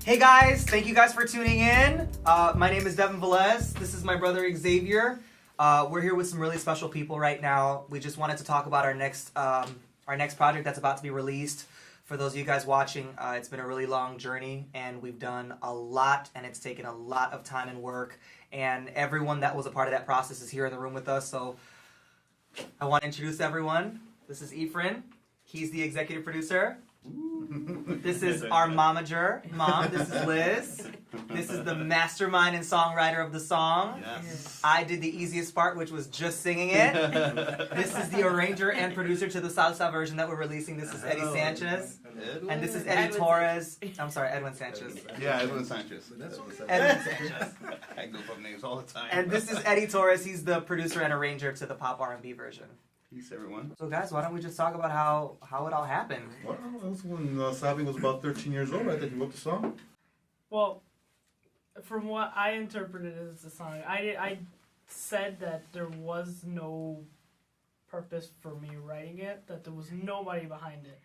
Hey guys, thank you guys for tuning in. My name is Devin Velez. This is my brother Xavier. We're here with some really special people right now. We just wanted to talk about our next project that's about to be released. For those of you guys watching, it's been a really long journey, and we've done a lot, and it's taken a lot of time and work. And everyone that was a part of that process is here in the room with us. So I want to introduce everyone. This is Efrain. He's the executive producer. This is our momager, Mom. This is Liz. This is the mastermind and songwriter of the song. Yes. I did the easiest part, which was just singing it. This is the arranger and producer to the Salsa version that we're releasing. This is Eddie Sanchez. Edwin? And this is Eddie Torres. I'm sorry, Edwin Sanchez. Yeah, Edwin Sanchez. Edwin Sanchez. I goof up names all the time. And this is Eddie Torres. He's the producer and arranger to the pop R&B version. Peace, everyone. So guys, why don't we just talk about how it all happened? Well, that was when Sabi was about 13 years old, right? That you wrote the song? Well, from what I interpreted as the song, I said that there was no purpose for me writing it, that there was nobody behind it.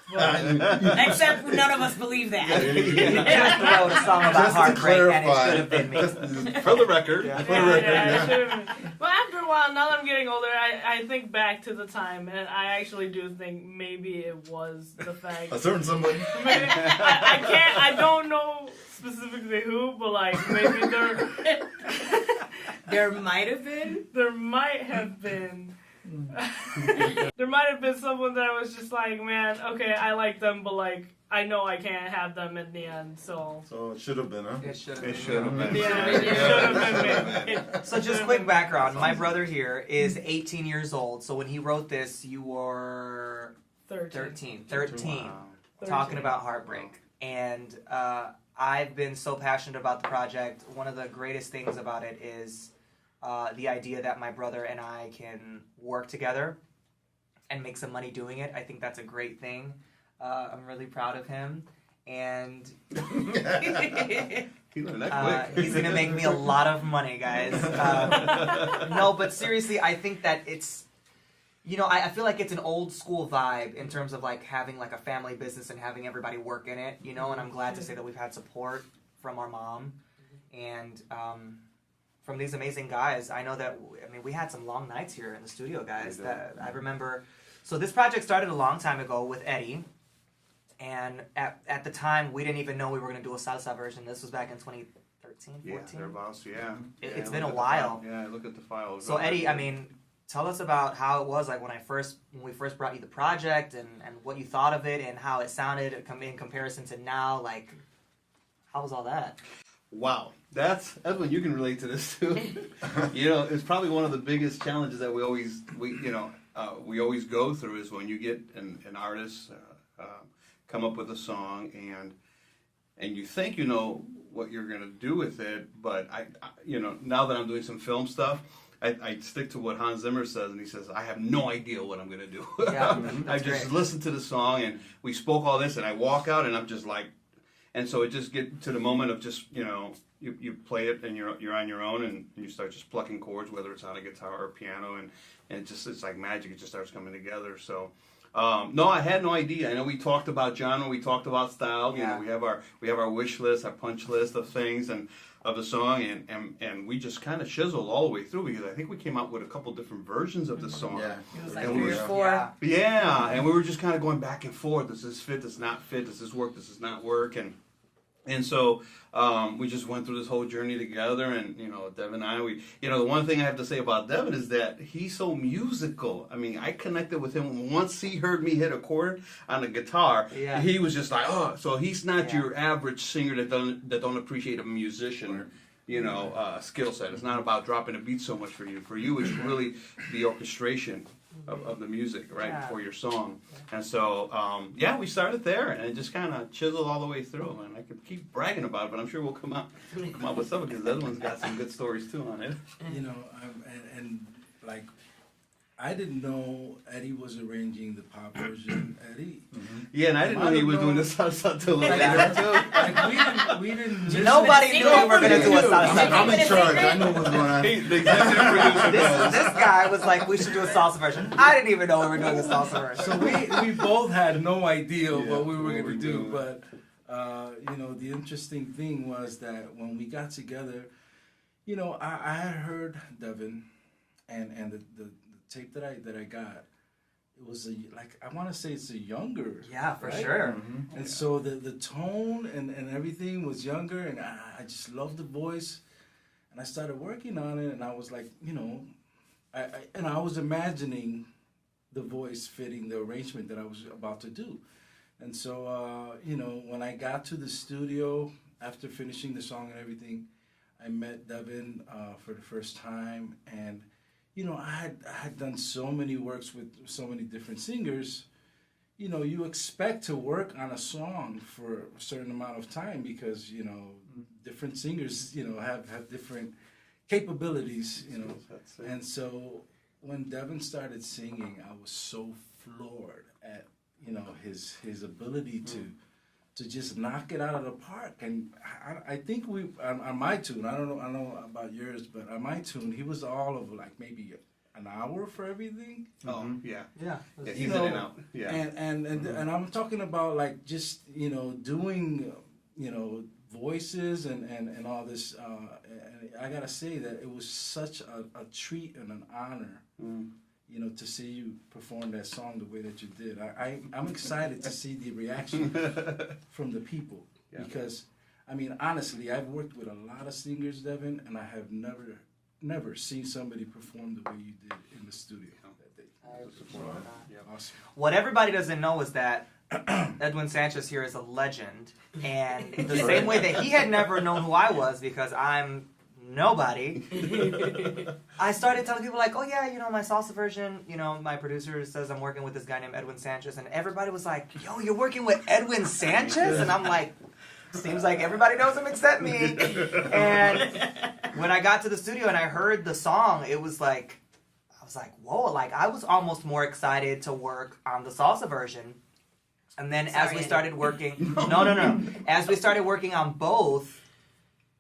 Except none of us believe that. Just wrote a song about heartbreak, and it should have been me. For the record. Yeah, it should've been. But after a while, now that I'm getting older, I think back to the time, and I actually do think maybe it was the fact. A certain somebody. Maybe, I don't know specifically who, but like maybe There might have been. there might have been. There might have been someone that was just like, man, okay, I like them, but like, I know I can't have them in the end, so. So it should have been, huh? It should have It been. should have been. Yeah, it should have been me. So just quick background. My brother here is 18 years old. So when he wrote this, you were 13. Wow. Talking about heartbreak. And I've been so passionate about the project. One of the greatest things about it is the idea that my brother and I can work together and make some money doing it. I think that's a great thing. I'm really proud of him. And He learned that quick. he's going to make me a lot of money, guys. No, but seriously, I think that it's, I feel like it's an old school vibe in terms of like having like a family business and having everybody work in it, and I'm glad to say that we've had support from our mom and from these amazing guys. I know that, we had some long nights here in the studio, guys, that I remember. So this project started a long time ago with Eddie. And at the time, we didn't even know we were going to do a salsa version. This was back in 2013, 14? Yeah, thereabouts, yeah. It's Yeah, been a look at the while. file. Yeah, look at the file. So Eddie, tell us about how it was like when we first brought you the project and what you thought of it and how it sounded in comparison to now. Like, how was all that? Wow. That's Edwin, you can relate to this too. It's probably one of the biggest challenges that we always go through is when you get an artist come up with a song and you think you know what you're gonna do with it, but I now that I'm doing some film stuff, I stick to what Hans Zimmer says, and he says I have no idea what I'm gonna do. Yeah, I just listen to the song and we spoke all this, and I walk out and I'm just like, and so it just get to the moment of just you play it and you're on your own and you start just plucking chords, whether it's on a guitar or piano, and it's like magic. It just starts coming together. So. No, I had no idea. I know we talked about genre, we talked about style. Yeah. We have our wish list, our punch list of things and of the song, and we just kind of chiseled all the way through because I think we came up with a couple different versions of the song. Yeah. It was like And 3 or 4. Yeah, and we were just kind of going back and forth. Does this fit? Does this not fit? Does this work? Does this not work? And so we just went through this whole journey together, and Devin and I, the one thing I have to say about Devin is that he's so musical. I connected with him once he heard me hit a chord on the guitar. Yeah. He was just like, oh, so he's not Yeah. your average singer that don't appreciate a musician. Skill set. It's not about dropping a beat so much for you. For you, it's really the orchestration of the music, right, Yeah. for your song. And so, we started there, and it just kind of chiseled all the way through. And I could keep bragging about it, but I'm sure we'll come out with some because the other one's got some good stories too on it. Like I didn't know Eddie was arranging the pop version. Eddie, Yeah, and I didn't know he was doing the salsa till later too. like we didn't. Nobody knew we were going to do a salsa. I'm in charge. I know what's going on. The executive producer This guy was like, we should do a salsa version. I didn't even know we were doing a salsa version. So we both had no idea what we were going to do, but the interesting thing was that when we got together, I had heard Devin, and the tape that I got, it was I want to say it's a younger. Yeah, for right? sure. Mm-hmm. And so the tone and everything was younger, and I just loved the voice, and I started working on it, and I was like, I was imagining the voice fitting the arrangement that I was about to do. And so, when I got to the studio after finishing the song and everything, I met Devin for the first time, and I had done so many works with so many different singers. You expect to work on a song for a certain amount of time because different singers have different capabilities. And so when Devin started singing, I was so floored at his ability to just knock it out of the park. And I think we on my tune, I don't know about yours, but on my tune, he was all of maybe an hour for everything. Oh, yeah. Yeah. He's in and out. Yeah. And I'm talking about just doing voices and all this. And I gotta say that it was such a treat and an honor. To see you perform that song the way that you did. I'm excited to see the reaction from the people. Yeah. Because, honestly, I've worked with a lot of singers, Devin, and I have never seen somebody perform the way you did in the studio that day. Awesome. What everybody doesn't know is that Edwin Sanchez here is a legend, and the same way that he had never known who I was because I'm nobody, I started telling people oh yeah, my salsa version, my producer says I'm working with this guy named Edwin Sanchez, and everybody was like, yo, you're working with Edwin Sanchez? And I'm like, seems like everybody knows him except me. And when I got to the studio and I heard the song, it was I was like, whoa, I was almost more excited to work on the salsa version. And then as we started working, no, as we started working on both,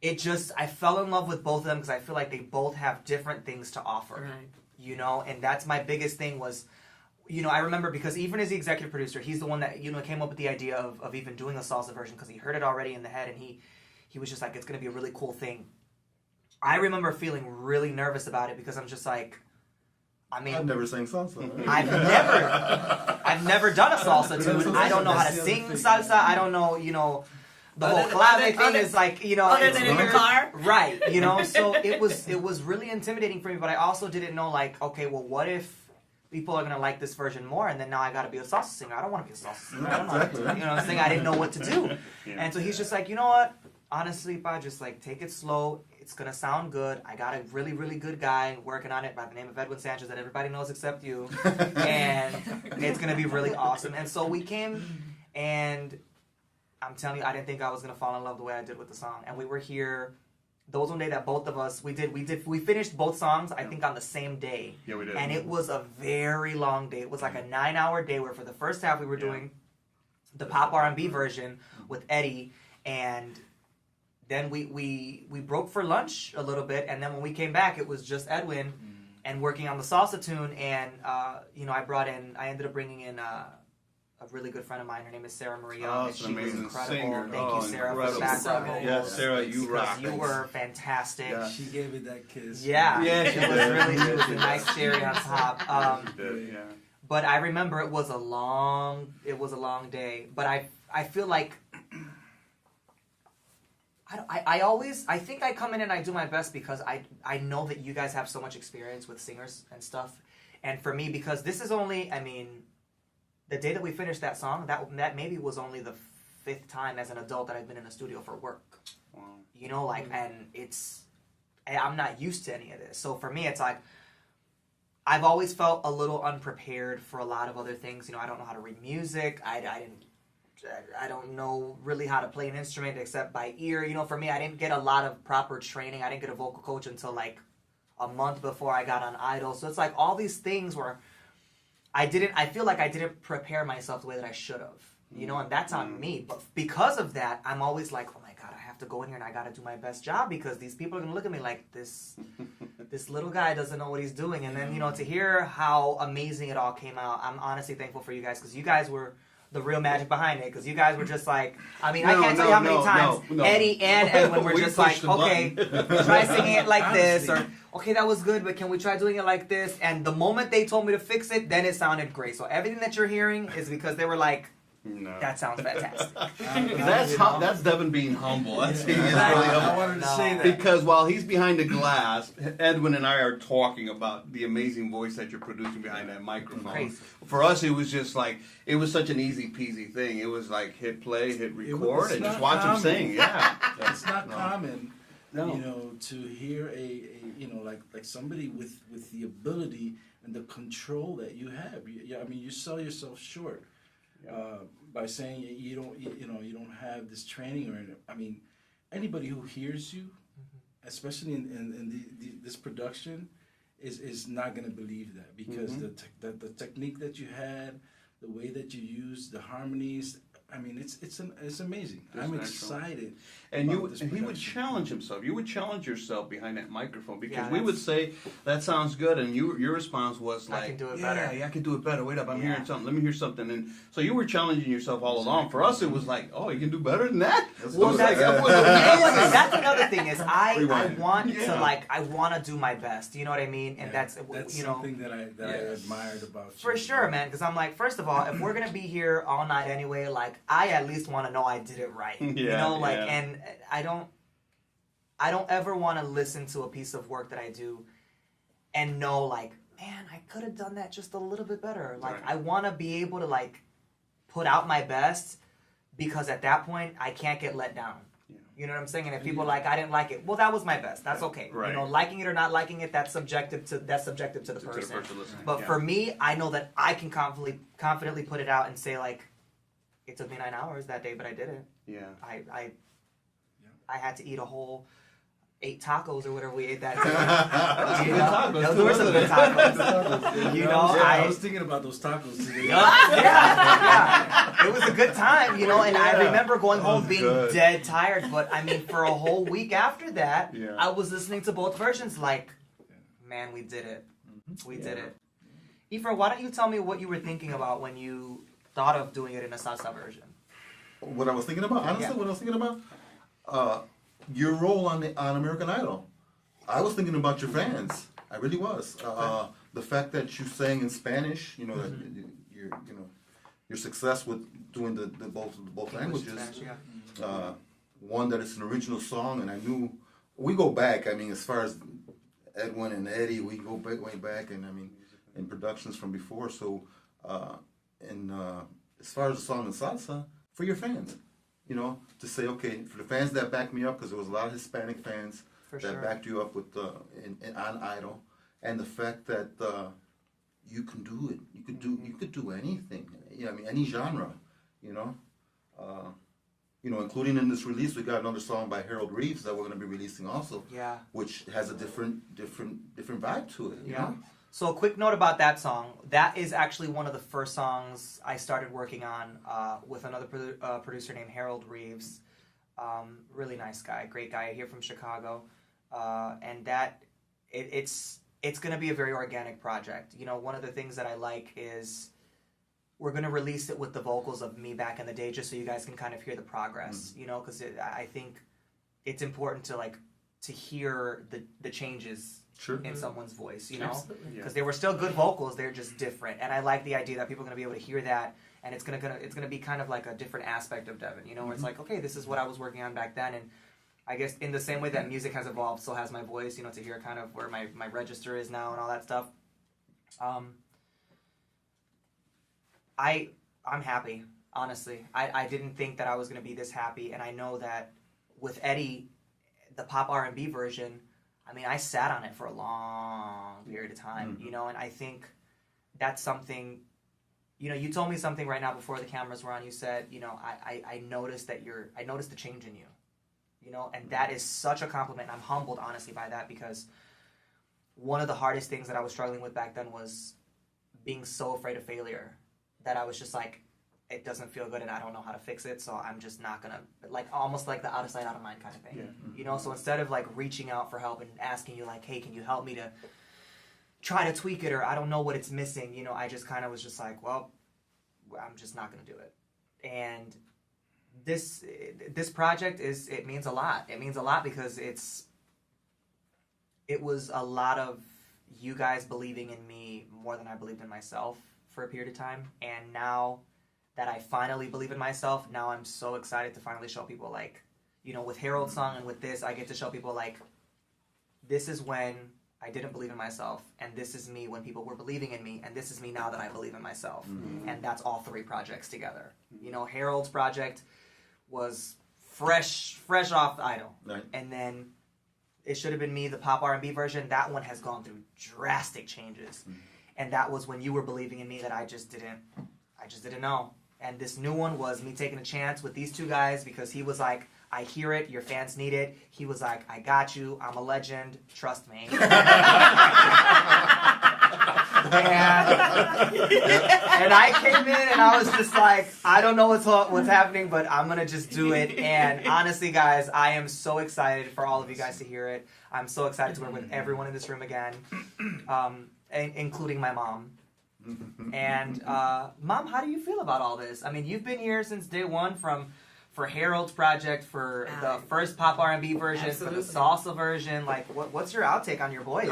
I fell in love with both of them because I feel like they both have different things to offer. Right. And that's my biggest thing was, I remember because even as the executive producer, he's the one that, came up with the idea of even doing a salsa version because he heard it already in the head and he was just like, it's going to be a really cool thing. I remember feeling really nervous about it because I'm just like, I've never sang salsa. I've never done a salsa tune. I don't know how to sing salsa. I don't know, the whole clave thing is other than in your car, right? So it was really intimidating for me. But I also didn't know okay, well, what if people are gonna like this version more, and then now I gotta be a salsa singer? I don't want to be a salsa singer. I don't know. I'm saying I didn't know what to do, and so he's just like, you know what? Honestly, Pa, just take it slow. It's gonna sound good. I got a really, really good guy working on it by the name of Edwin Sanchez that everybody knows except you, and it's gonna be really awesome. And so we came and. I'm telling you, I didn't think I was gonna fall in love the way I did with the song. And we were here. There was one day that both of us we finished both songs. I think on the same day. Yeah, we did. And it was a very long day. It was a 9-hour day where for the first half we were doing the pop R&B version with Eddie, and then we broke for lunch a little bit, and then when we came back, it was just Edwin and working on the salsa tune. And I ended up bringing in. A really good friend of mine. Her name is Sarah Maria. Oh, and she was incredible. Singer. Thank you, Sarah, for the incredible. background Yeah, vocals. Sarah, you rock. You were fantastic. Yeah. She gave it that kiss. Yeah, she it was did. really it was a nice cherry on top. She did, yeah. But I remember it was a long day. But I feel like I think I come in and I do my best because I know that you guys have so much experience with singers and stuff, and for me because this is only the day that we finished that song, that maybe was only the 5th time as an adult that I've been in a studio for work. Wow. And I'm not used to any of this. So for me, it's I've always felt a little unprepared for a lot of other things. I don't know how to read music. I don't know really how to play an instrument except by ear. For me, I didn't get a lot of proper training. I didn't get a vocal coach until a month before I got on Idol. So it's all these things where I feel like I didn't prepare myself the way that I should have, and that's on me. But because of that, I'm always like, oh my God, I have to go in here and I got to do my best job because these people are going to look at me like this little guy doesn't know what he's doing. And then, to hear how amazing it all came out, I'm honestly thankful for you guys because you guys were the real magic behind it, because you guys were just like, I mean, No, I can't tell you how many times no. Eddie and Edwin were We just pushed like, the okay, button. try singing it like this, or Honestly. okay, that was good, but can we try doing it like this? And the moment they told me to fix it, then it sounded great. So everything that you're hearing is because they were like, No. that sounds fantastic. That's Devin being humble. That's he is really I humble. wanted to No. say that. Because while he's behind the glass, Edwin and I are talking about the amazing voice that you're producing behind that microphone. Crazy. For us, it was just like, it was such an easy peasy thing. It was like hit play, hit record, it's and just not watch him common. sing. Yeah. It's not common, No. you know, to hear a you know, like somebody with the ability and the control that you have. I mean, you sell yourself short by saying you don't have this training or I mean, anybody who hears you, especially in this production, is not going to believe that because the technique that you had, the way that you used the harmonies. I mean, it's amazing. It's I'm natural. excited. And about this he would production. challenge himself. You would challenge yourself behind that microphone because Yeah, we would that's- say that sounds good, and your response was I like, can do it yeah, better. Yeah, I can do it better. Wait up, I'm Yeah. hearing something. Let me hear something. And so you were challenging yourself all along. For us, it was like, oh, you can do better than that. Well, It was that's, like, that was amazing. that's another thing is I Rewind. want Yeah. to I want to do my best. You know what I mean? And Yeah, that's you know. something that I Yes. admired about you. For sure, man. Because I'm like, first of all, if we're gonna be here all night anyway, like I at least want to know I did it right. You Yeah, know, like, yeah. and I don't ever want to listen to a piece of work that I do and know like, man, I could have done that just a little bit better. Like, Right. I want to be able to like put out my best because at that point I can't get let down. Yeah. You know what I'm saying? And if people are like, I didn't like it, well, that was my best. That's okay. Right. You know, liking it or not liking it, that's subjective to the person. To the person listening. But Yeah. for me, I know that I can confidently put it out and say like, it took me 9 hours that day, but I did it. Yeah. I had to eat a whole 8 tacos or whatever we ate that That's day. good tacos, Those too, were some wasn't good it? tacos. You know, I I was thinking about those tacos today. yeah. It was a good time, you know, and I Yeah. remember going home Sounds being good. dead tired. But I mean, for a whole week after that, Yeah. I was listening to both versions like, man, we did it. We did it. Efrain, why don't you tell me what you were thinking about when you thought of doing it in a salsa version? What I was thinking about, honestly, Yeah. what I was thinking about, your role on American Idol. I was thinking about your fans. I really was. The fact that you sang in Spanish, you know, that your success with doing the both languages. Spanish, yeah. One that it's an original song, and I knew we go back. I mean, as far as Edwin and Eddie, we go way back, and I mean, in productions from before. So, as far as the song in salsa, for your fans, you know, to say, okay, for the fans that backed me up, because there was a lot of Hispanic fans For that sure. backed you up with on Idol, and the fact that you can do it, you could do anything. Yeah, I mean, any genre, you know. Including in this release, we got another song by Harold Reeves that we're going to be releasing also, Yeah. which has a different vibe to it. You Yeah. know? So a quick note about that song. That is actually one of the first songs I started working on with another producer named Harold Reeves. Really nice guy, great guy here from Chicago. And that it's going to be a very organic project. You know, one of the things that I like is we're going to release it with the vocals of me back in the day, just so you guys can kind of hear the progress. You know, because I think it's important to hear the changes Sure. in someone's voice, you know, Absolutely. because they were still good vocals, they're just different, and I like the idea that people are gonna be able to hear that, and it's gonna be kind of like a different aspect of Devin, you know, where it's like, okay, this is what I was working on back then, and I guess in the same way that music has evolved, so has my voice, you know, to hear kind of where my register is now and all that stuff. I'm happy, honestly. I didn't think that I was gonna be this happy, and I know that with Eddie, the pop R&B version, I mean, I sat on it for a long period of time, you know, and I think that's something, you know, you told me something right now before the cameras were on. You said, you know, I noticed I noticed the change in you, you know, and that is such a compliment. I'm humbled, honestly, by that, because one of the hardest things that I was struggling with back then was being so afraid of failure that I was just like, it doesn't feel good and I don't know how to fix it, so I'm just not gonna, like, almost like the out of sight, out of mind kind of thing. Yeah. You know, so instead of like reaching out for help and asking you like, hey, can you help me to try to tweak it, or I don't know what it's missing, you know, I just kind of was just like, well, I'm just not going to do it. And this project it means a lot. It means a lot because it was a lot of you guys believing in me more than I believed in myself for a period of time. And now that I finally believe in myself, now I'm so excited to finally show people, like, you know, with Harold's song and with this, I get to show people, like, this is when I didn't believe in myself, and this is me when people were believing in me, and this is me now that I believe in myself. And that's all three projects together. You know, Harold's project was fresh off the idol. Right. And then it should have been me, the pop R&B version. That one has gone through drastic changes. And that was when you were believing in me that I just didn't know. And this new one was me taking a chance with these two guys because he was like, I hear it, your fans need it. He was like, I got you, I'm a legend, trust me. And I came in and I was just like, I don't know what's happening, but I'm going to just do it. And honestly, guys, I am so excited for all of you guys to hear it. I'm so excited to work with everyone in this room again, including my mom. And Mom, how do you feel about all this? I mean, you've been here since day one for Harold's project, for the first pop R&B version, Absolutely. for the salsa version. Like, what's your outtake on your boys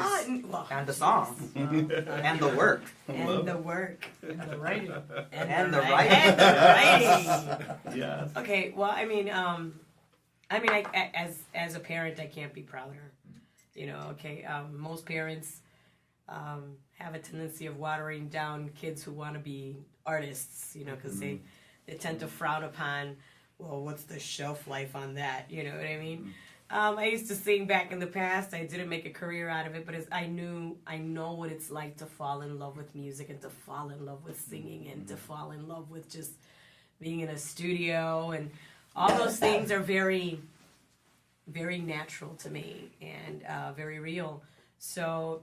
and the song and the work And the work. And the writing. and the writing. writing? And the writing. Yeah. Okay, well, I mean, as a parent, I can't be prouder. You know, okay, most parents have a tendency of watering down kids who want to be artists, you know, because they tend to frown upon, well, what's the shelf life on that? You know what I mean? I used to sing back in the past. I didn't make a career out of it, but I know what it's like to fall in love with music and to fall in love with singing and to fall in love with just being in a studio, and all those things are very, very natural to me and very real. So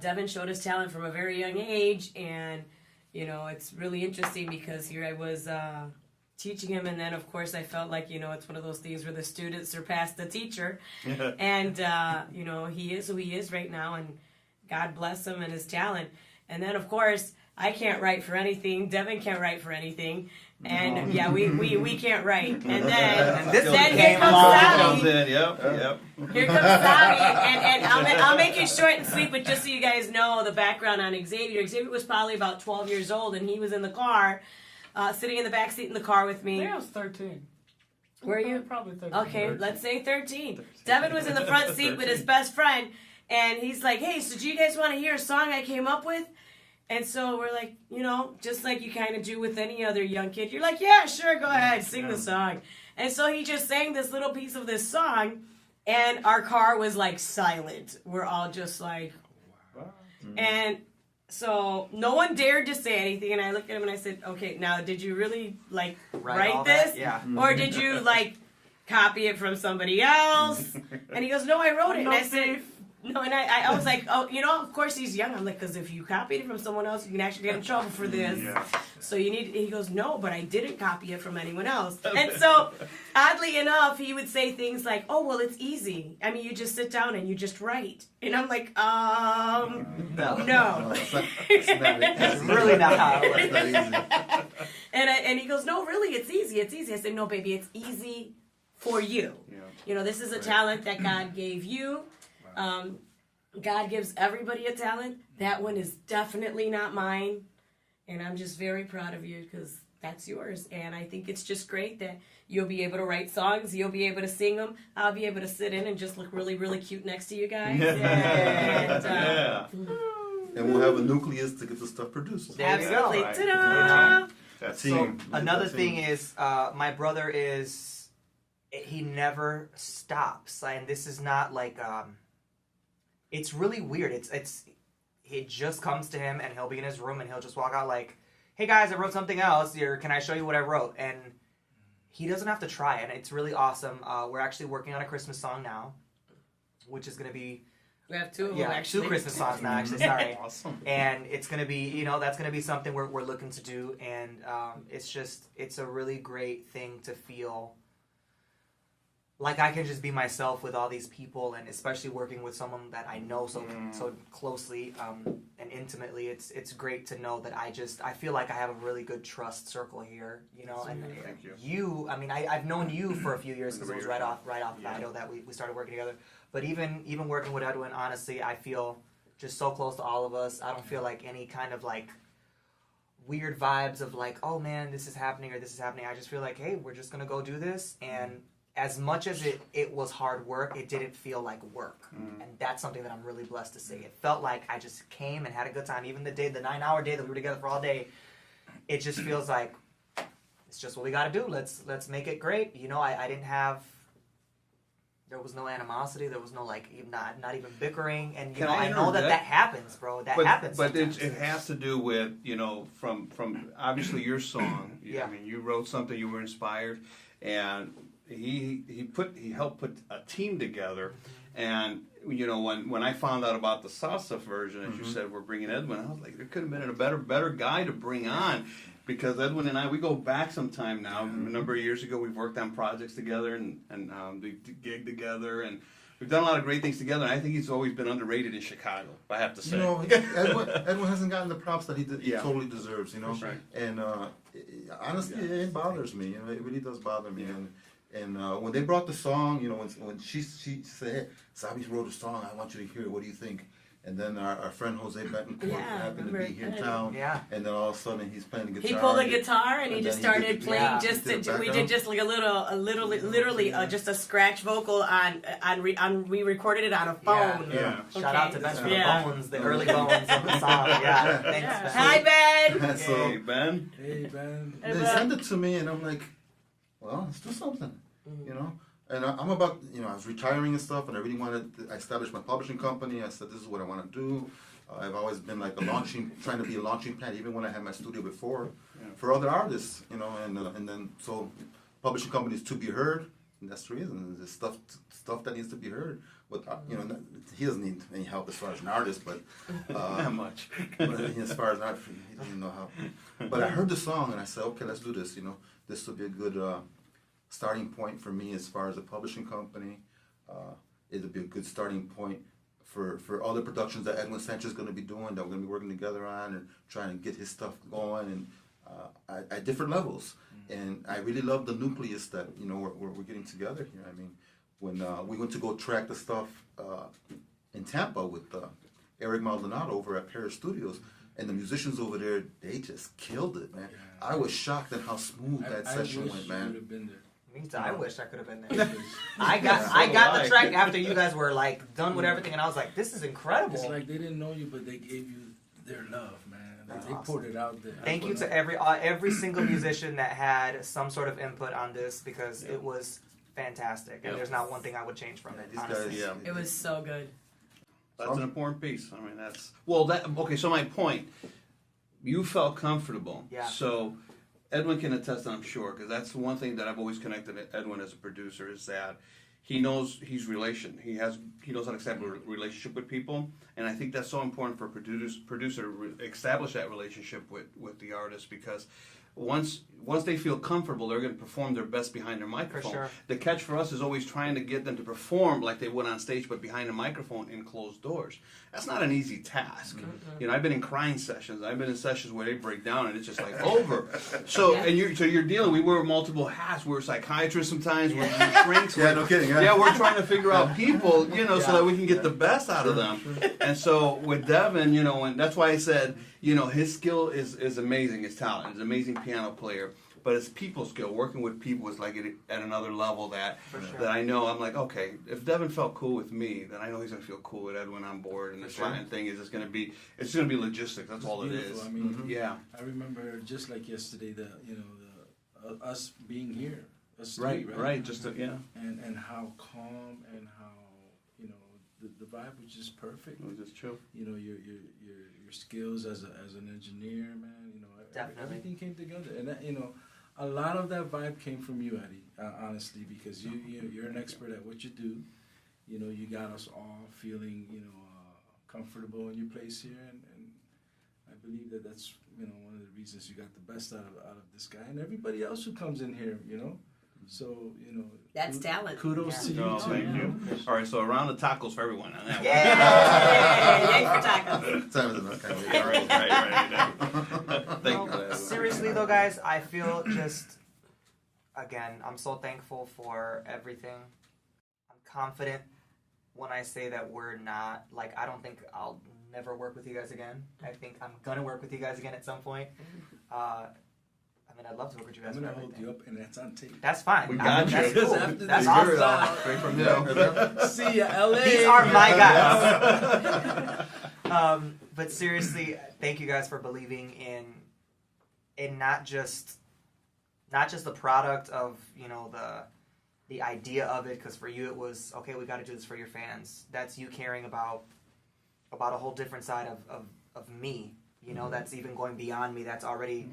Devin showed his talent from a very young age, and you know, it's really interesting because here I was teaching him, and then of course I felt like, you know, it's one of those things where the student surpassed the teacher. And you know, he is who he is right now, and God bless him and his talent. And then of course I can't write for anything, Devin can't write for anything, and yeah, we can't write. And then here comes Savi. Yep. Here comes Savi, and I'll make it short and sweet, but just so you guys know the background on Xavier. Xavier was probably about 12 years old, and he was in the car, sitting in the back seat in the car with I me. think I was 13. Were you? Probably 13. Okay, let's say 13. Devin was in the front seat with his best friend, and he's like, hey, so do you guys want to hear a song I came up with? And so we're like, you know, just like you kind of do with any other young kid. You're like, yeah, sure, go ahead, sing the song. And so he just sang this little piece of this song, and our car was like silent. We're all just like, and so no one dared to say anything. And I looked at him and I said, okay, now did you really like write this? That? Yeah. Or did you like copy it from somebody else? And he goes, no, I wrote it. And I said, no, and I was like, oh, you know, of course he's young. I'm like, because if you copied it from someone else, you can actually get in trouble for this. So you need, he goes, no, but I didn't copy it from anyone else. And so, oddly enough, he would say things like, oh, well, it's easy. I mean, you just sit down and you just write. And I'm like, no. It's really not how it It's not easy. And he goes, no, really, it's easy. It's easy. I said, no, baby, it's easy for you. Yeah. You know, this is a talent that God gave you. God gives everybody a talent. That one is definitely not mine. And I'm just very proud of you because that's yours. And I think it's just great that you'll be able to write songs. You'll be able to sing them. I'll be able to sit in and just look really, really cute next to you guys. Yeah. And we'll have a nucleus to get the stuff produced. There you go. Absolutely. Right. Ta-da! That's Team. So another thing is, my brother he never stops, and this is not like, it's really weird. It just comes to him, and he'll be in his room, and he'll just walk out like, hey guys, I wrote something else here. Can I show you what I wrote? And he doesn't have to try, and it's really awesome. We're actually working on a Christmas song now, which is going to be, We have two of them, yeah, actually. 2 Christmas songs now, actually, sorry. awesome. And it's going to be, you know, that's going to be something we're looking to do. And it's a really great thing to feel like I can just be myself with all these people, and especially working with someone that I know so closely and intimately. It's great to know that I feel like I have a really good trust circle here, you know. And Thank you. you, I mean, I've known you for a few years because it was right off Fido that we started working together. But even working with Edwin, honestly, I feel just so close to all of us. I don't feel like any kind of like weird vibes of like, oh man, this is happening or this is happening. I just feel like, hey, we're just gonna go do this. And as much as it was hard work, it didn't feel like work. And that's something that I'm really blessed to say. It felt like I just came and had a good time. Even the 9-hour day that we were together for all day, it just feels like it's just what we gotta do. Let's make it great. You know, I didn't have, there was no animosity. There was no like, not even bickering. And you know, I know that happens, bro. That happens. But sometimes. it has to do with, you know, from obviously your song. Yeah. I mean, you wrote something. You were inspired, and he helped put a team together. And you know, when I found out about the Salsa version, as you said, we're bringing Edwin, I was like, there could have been a better guy to bring on. Because Edwin and I, we go back some time now. A number of years ago, we've worked on projects together and we gigged together, and we've done a lot of great things together. And I think he's always been underrated in Chicago, I have to say. You know, Edwin hasn't gotten the props that he totally deserves. You know, Right. and honestly, it bothers me. You know, it really does bother me. And when they brought the song, you know, when she said, "Hey, Sabi wrote a song. I want you to hear it. What do you think?" And then our friend Jose Betancourt happened to be here in town. Yeah. And then all of a sudden he's playing the guitar. He pulled a guitar and he just then started playing. We did just like literally just a scratch vocal we recorded it on a phone. Yeah. Shout out to Ben for the Yeah. bones, the early bones of the song. Yeah, thanks, Yeah. Ben. Hi Ben. So Hey, Ben. Hey, man. they sent it to me, and I'm like, well, let's do something, you know. And I'm about, you know, I was retiring and stuff, and I really wanted to establish my publishing company. I said, this is what I want to do. I've always been like trying to be a launching pad, even when I had my studio before, for other artists, you know. And then so publishing companies to be heard, and that's the reason. There's stuff that needs to be heard. But you know, he doesn't need any help as far as an artist, but Not much. but as far as an artist, he doesn't know how. But I heard the song, and I said, okay, let's do this. You know, this will be a good starting point for me as far as a publishing company. It'll be a good starting point for other productions that Edwin Sanchez is going to be doing, that we're going to be working together on and trying to get his stuff going and at different levels. And I really love the nucleus that, you know, we're getting together here. I mean, when we went to go track the stuff in Tampa with Eric Maldonado over at Paris Studios, and the musicians over there, they just killed it, man. Yeah. I was shocked at how smooth that session went, man. Have been there. Me too. I wish I could have been there. I So got do the I. track after you guys were like done with everything, and I was like, this is incredible. It's like they didn't know you, but they gave you their love, man. That's They awesome. poured it out there. Thank you to every single musician that had some sort of input on this, because it was fantastic, and Yeah. there's not one thing I would change from it. These Honestly. guys, Yeah. It was so good. That's an important piece. I mean, okay, so my point, you felt comfortable. Yeah. So Edwin can attest, I'm sure, because that's the one thing that I've always connected Edwin as a producer, is that he knows he knows how to establish a relationship with people, and I think that's so important for a producer to establish that relationship with the artist, because once they feel comfortable, they're going to perform their best behind their microphone. sure. The catch for us is always trying to get them to perform like they would on stage, but behind a microphone in closed doors. That's not an easy task. You know, I've been in crying sessions. I've been in sessions where they break down and it's just like over. So you're dealing. We wear multiple hats. We're psychiatrists sometimes. We're shrinks. Yeah, no kidding. Yeah, we're trying to figure out people, you know, so that we can get the best out of them. Sure. And so with Devin, you know, and that's why I said, you know, his skill is amazing. His talent. He's an amazing piano player. But his people skill, working with people, is like at another level that For sure. that I know. I'm like, okay, if Devin felt cool with me, then I know he's gonna feel cool with Edwin on board. And the sure. Latin thing is it's gonna be logistics. That's all it beautiful. is. I mean, Yeah. I remember just like yesterday, us being here, us Right. three, Right. Just to, yeah. and how calm and how, you know, the vibe was just perfect. It was just chill. You know, your skills as an engineer, man. You know, Definitely. everything came together, and that, you know, a lot of that vibe came from you, Eddie. Honestly, because you're an expert at what you do. You know, you got us all feeling, you know, comfortable in your place here, and I believe that's, you know, one of the reasons you got the best out of this guy and everybody else who comes in here. You know, So, you know. That's talent. Kudos to you, No, too. thank you. All right, so a round of tacos for everyone on that one. Yay! Yay for tacos. Time is enough. Kind of, Yeah, right. Thank you. No, seriously though, guys, I feel just, again, I'm so thankful for everything. I'm confident when I say that we're not, like, I don't think I'll never work with you guys again. I think I'm gonna work with you guys again at some point. I mean, I'd love to work with you guys I'm for going to hold everything. you up, and that's on tape. That's fine. We got That's you. cool. After That's this, awesome. you're out. Straight from there. See ya, LA. These are my guys. But seriously, thank you guys for believing in not just the product of, you know, the idea of it, because for you it was, okay, we got to do this for your fans. That's you caring about a whole different side of me, you know, that's even going beyond me. That's already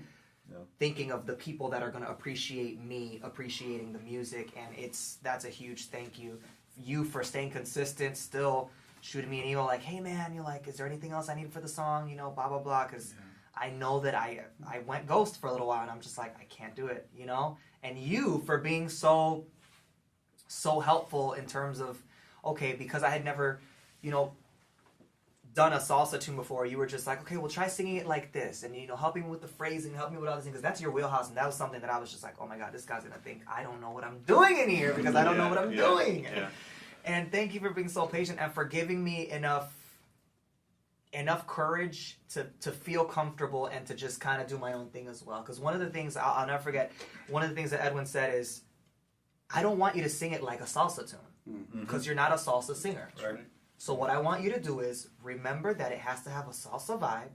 thinking of the people that are going to appreciate me appreciating the music, and that's a huge thank you for staying consistent, still shooting me an email like, hey man, you're like, is there anything else I need for the song, you know, blah blah blah, because I know that I went ghost for a little while, and I'm just like, I can't do it, you know. And you for being so helpful in terms of, okay, because I had never, you know, done a salsa tune before, you were just like, okay, well, try singing it like this, and, you know, helping me with the phrasing, helping me with all these things, because that's your wheelhouse, and that was something that I was just like, oh my god, this guy's gonna think I don't know what I'm doing in here, because I don't know what I'm doing. Yeah. And thank you for being so patient and for giving me enough courage to feel comfortable and to just kind of do my own thing as well. Because one of the things I'll never forget, one of the things that Edwin said is, I don't want you to sing it like a salsa tune, because you're not a salsa singer. Right. So what I want you to do is remember that it has to have a salsa vibe,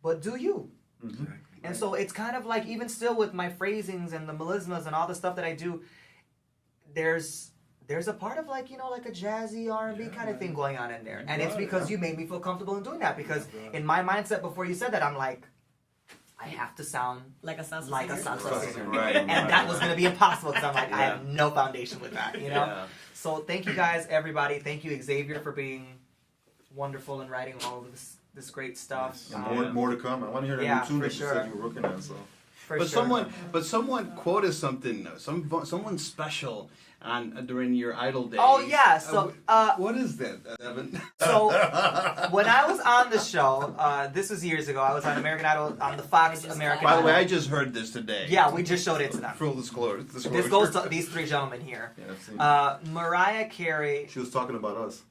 but do you. Exactly. And so it's kind of like, even still with my phrasings and the melismas and all the stuff that I do, there's a part of, like, you know, like a jazzy R&B kind of thing going on in there. And it's because you made me feel comfortable in doing that, because in my mindset before you said that, I'm like, I have to sound Like a salsa like a singer? salsa singer. Right. And that was going to be impossible, because I'm like, I have no foundation with that, you know? Yeah. So thank you guys, everybody. Thank you, Xavier, for being wonderful and writing all of this great stuff. And more to come. I want to hear the new tune for that you sure. said you were working on. So. For But sure. someone quoted something. Someone special during your Idol days. Oh, yeah, so, what is that, Devin? So when I was on the show, this was years ago. I was on American Idol on the Fox American By the way, I Idol. just heard this today. Yeah, we just showed it to them. Full disclosure. This goes to these three gentlemen here. Yeah, I've seen Mariah Carey. she was talking about us.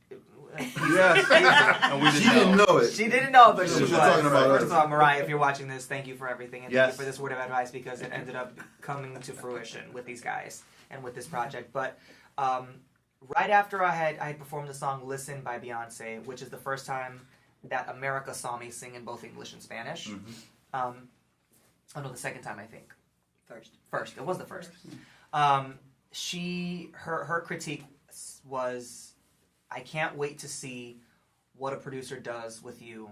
Yes. And we She didn't know it. She didn't know, but She she was was. talking about First us. of all, Mariah, if you're watching this, thank you for everything, and thank Yes. you for this word of advice, because it ended up coming to fruition with these guys and with this project. But right after I had performed the song "Listen" by Beyonce, which is the first time that America saw me sing in both English and Spanish. Oh no, the second time, I think. First. It was the first. Her critique was, I can't wait to see what a producer does with you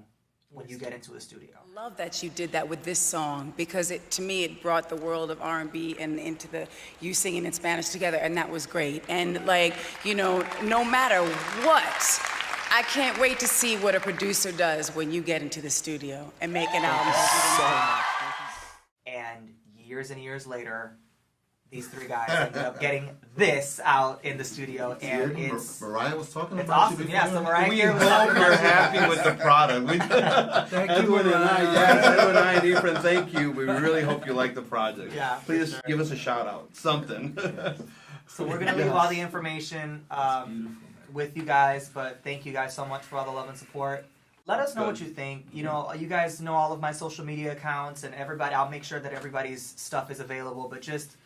when you get into a studio. I love that you did that with this song, because to me it brought the world of R&B and into you singing in Spanish together, and that was great. And, like, you know, no matter what, I can't wait to see what a producer does when you get into the studio and make an album. And years and years later, these three guys ended up getting this out in the studio, and it's Mariah was talking it's about awesome. you Yeah, before. so Mariah We Carey was hope you're happy with the product. Edwin and I, and Efrain, thank you. We really hope you like the project. Yeah, for Please sure. give us a shout out. Something. So we're gonna leave all the information with you guys, but thank you guys so much for all the love and support. Let us know what you think. You know, you guys know all of my social media accounts and everybody. I'll make sure that everybody's stuff is available, but just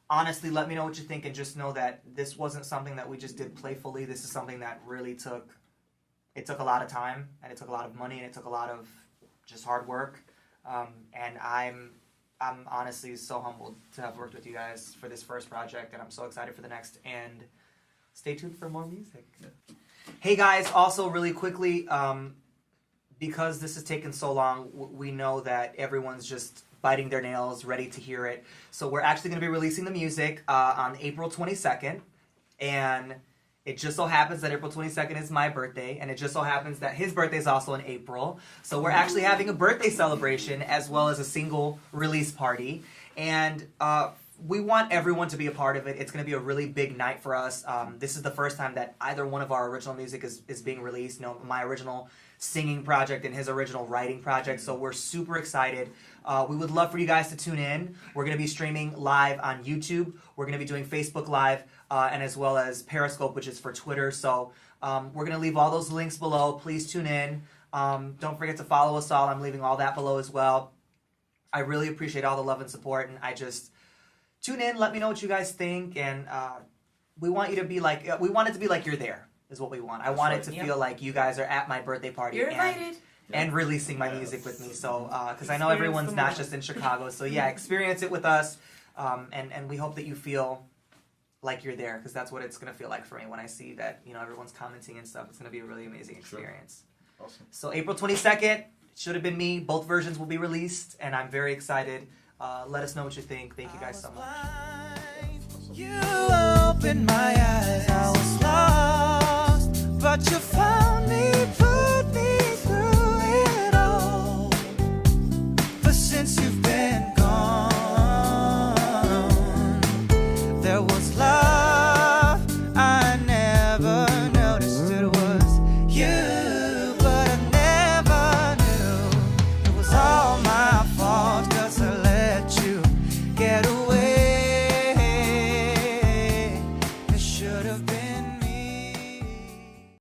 honestly, let me know what you think, and just know that this wasn't something that we just did playfully. This is something that really took a lot of time, and it took a lot of money, and it took a lot of just hard work. And I'm honestly so humbled to have worked with you guys for this first project, and I'm so excited for the next. And stay tuned for more music. Hey guys, also really quickly, because this has taken so long, we know that everyone's just biting their nails, ready to hear it. So we're actually going to be releasing the music on April 22nd. And it just so happens that April 22nd is my birthday. And it just so happens that his birthday is also in April. So we're actually having a birthday celebration as well as a single release party. And we want everyone to be a part of it. It's going to be a really big night for us. This is the first time that either one of our original music is being released. You know, my original singing project and his original writing project. So we're super excited. We would love for you guys to tune in. We're going to be streaming live on YouTube. We're going to be doing Facebook Live and as well as Periscope, which is for Twitter. So we're going to leave all those links below. Please tune in. Don't forget to follow us all. I'm leaving all that below as well. I really appreciate all the love and support, and I just tune in. Let me know what you guys think, and we want you to be like we want it to be like you're there. Is what we want. I want it to feel like you guys are at my birthday party. You're invited. And releasing my music with me. So, because I know everyone's not just in Chicago. So yeah, experience it with us, and we hope that you feel like you're there, because that's what it's gonna feel like for me when I see that, you know, everyone's commenting and stuff. It's gonna be a really amazing experience. Sure. Awesome. So April 22nd, should have been me. Both versions will be released, and I'm very excited. Let us know what you think. Thank you guys so much. You opened my eyes, I was lost, but you found me.